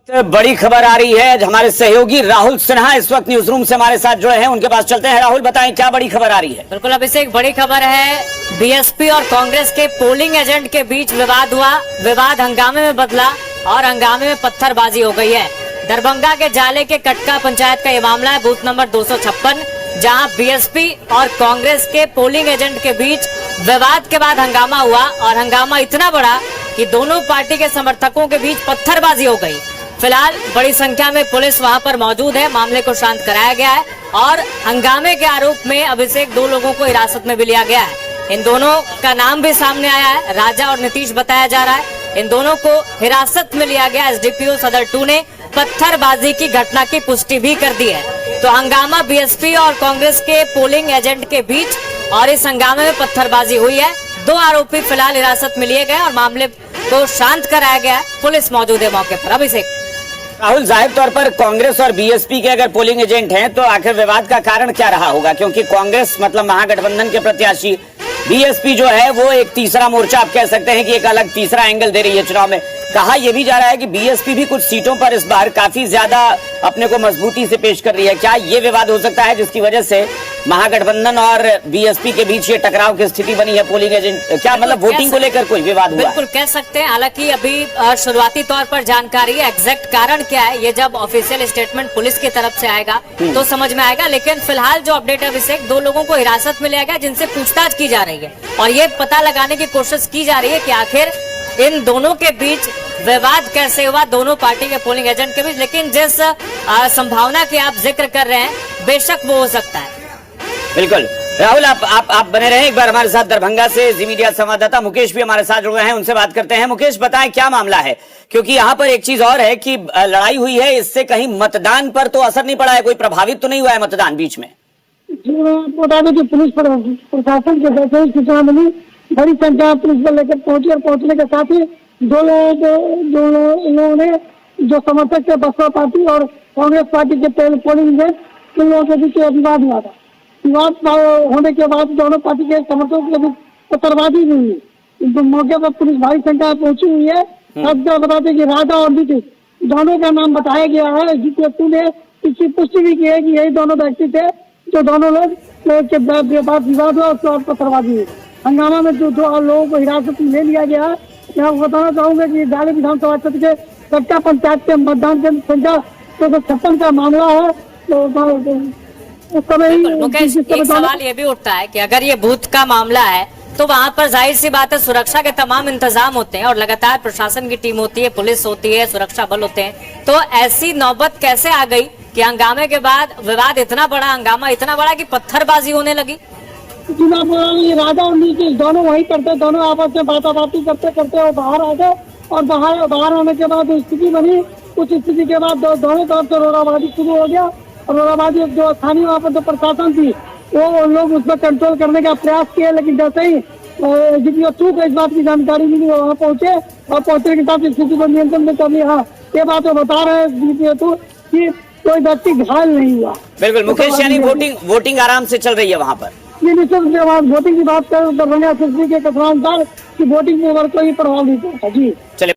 बड़ी खबर आ रही है। हमारे सहयोगी राहुल सिन्हा इस वक्त न्यूज रूम से हमारे साथ जुड़े हैं, उनके पास चलते हैं। राहुल, बताएं क्या बड़ी खबर आ रही है। बिल्कुल, अब इसे एक बड़ी खबर है। बीएसपी और कांग्रेस के पोलिंग एजेंट के बीच विवाद हुआ। विवाद हंगामे में बदला और हंगामे में पत्थरबाजी हो गई है। दरभंगा के जाले के कटका पंचायत का ये मामला है, बूथ नंबर 256, जहां बीएसपी और कांग्रेस के पोलिंग एजेंट के बीच विवाद के बाद हंगामा हुआ और हंगामा इतना बड़ा कि दोनों पार्टी के समर्थकों के बीच पत्थरबाजी हो गई। फिलहाल बड़ी संख्या में पुलिस वहां पर मौजूद है। मामले को शांत कराया गया है और हंगामे के आरोप में अभिषेक 2 लोगों को हिरासत में भी लिया गया है। इन दोनों का नाम भी सामने आया है, राजा और नीतीश बताया जा रहा है। इन दोनों को हिरासत में लिया गया। एसडीपीओ सदर 2 ने पत्थरबाजी की घटना की पुष्टि भी कर दी है। तो हंगामा बीएसपी और कांग्रेस के पोलिंग एजेंट के बीच और इस हंगामे में पत्थरबाजी हुई है। 2 आरोपी फिलहाल हिरासत में लिए गए और मामले को शांत कराया गया है। पुलिस मौजूद है मौके पर। अभिषेक, राहुल, जाहिर तौर पर कांग्रेस और बीएसपी के अगर पोलिंग एजेंट हैं तो आखिर विवाद का कारण क्या रहा होगा? क्योंकि कांग्रेस मतलब महागठबंधन के प्रत्याशी, बीएसपी जो है वो एक तीसरा मोर्चा, आप कह सकते हैं कि एक अलग तीसरा एंगल दे रही है चुनाव में। कहा यह भी जा रहा है कि बीएसपी भी कुछ सीटों पर इस बार काफी ज्यादा अपने को मजबूती से पेश कर रही है। क्या ये विवाद हो सकता है जिसकी वजह से महागठबंधन और बीएसपी के बीच ये टकराव की स्थिति बनी है? पोलिंग एजेंट क्या मतलब वोटिंग को लेकर कोई विवाद हुआ? बिल्कुल कह सकते हैं। हालांकि अभी शुरुआती तौर पर जानकारी है, एग्जैक्ट कारण क्या है ये जब ऑफिशियल स्टेटमेंट पुलिस की तरफ से आएगा तो समझ में आएगा। लेकिन फिलहाल जो अपडेट है अभिषेक, 2 लोगों को हिरासत में लिया गया जिनसे पूछताछ की जा रही है और ये पता लगाने की कोशिश की जा रही है कि आखिर इन दोनों के बीच विवाद कैसे हुआ, दोनों पार्टी के पोलिंग एजेंट के बीच। लेकिन जिस संभावना की आप जिक्र कर रहे हैं, बेशक वो हो सकता है। बिल्कुल राहुल, आप बने रहे। एक बार हमारे साथ दरभंगा से जी मीडिया संवाददाता मुकेश भी हमारे साथ जुड़ गए हैं, उनसे बात करते हैं। मुकेश, बताएं क्या मामला है? क्योंकि यहाँ पर एक चीज और है कि लड़ाई हुई है, इससे कहीं मतदान पर तो असर नहीं पड़ा है, कोई प्रभावित तो नहीं हुआ है मतदान बीच में? बता दें कि पुलिस प्रशासन के जैसे ही सूचना मिली, बड़ी संख्या पुलिस बल लेकर पहुंची और पहुंचने के साथ ही दो लोगों ने जो समर्थक थे बसपा पार्टी और कांग्रेस पार्टी के पोलिंग एजेंट, इन लोगों के बीच विवाद हुआ था। विवाद होने के बाद दोनों पार्टी के समर्थकों के बीच पत्थरबाजी भी हुई। तो मौके पर पुलिस भारी संख्या पहुंची हुई है। अब बताते कि राजा और नीतीश दोनों का नाम बताया गया है। एसडीपीओ ने इसकी पुष्टि भी की है कि यही दोनों व्यक्ति थे जो दोनों लोग के बाद विवाद हुआ, उसके बाद पत्थरबाजी हुई। हंगामा में जो 2 लोगों को हिरासत में ले लिया गया है। मैं बताना चाहूंगा कि जाले विधानसभा क्षेत्र के कटका पंचायत के मतदान केंद्र संख्या 256 का मामला है। तो उस समय मुकेश, एक सवाल ये भी उठता है कि अगर ये बूथ का मामला है तो वहाँ पर जाहिर सी बात है सुरक्षा के तमाम इंतजाम होते हैं और लगातार प्रशासन की टीम होती है, पुलिस होती है, सुरक्षा बल होते हैं। तो ऐसी नौबत कैसे आ गई कि हंगामे के बाद विवाद इतना बड़ा, हंगामा इतना बड़ा कि पत्थरबाजी होने लगी? ये राजा और नीतीश दोनों वही करते, दोनों आपस में बाताबाती करते करते और बाहर आ गए और बाहर आने के बाद स्थिति बनी। कुछ स्थिति के बाद दोनों तरफ से रोड़ाबाजी शुरू हो गया और रोड़ाबाजी जो स्थानीय वहाँ पर जो प्रशासन थी वो लोग उस पर कंट्रोल करने का प्रयास किए। लेकिन जैसे ही एसडीपीओ 2 को इस बात की जानकारी मिली, वहाँ पहुंचे और पहुंचने के साथ स्थिति को नियंत्रण में कर लिया। ये बात वो बता रहे हैं एसडीपीओ 2 कि कोई व्यक्ति घायल नहीं हुआ। बिल्कुल मुकेश, यानी वोटिंग आराम से चल रही है वहाँ पर? ये निश्चित वोटिंग की बात करें दरभंगा एसएसपी के कथनानुसार कि वोटिंग में कोई प्रभाव नहीं पड़ता। जी चलिए।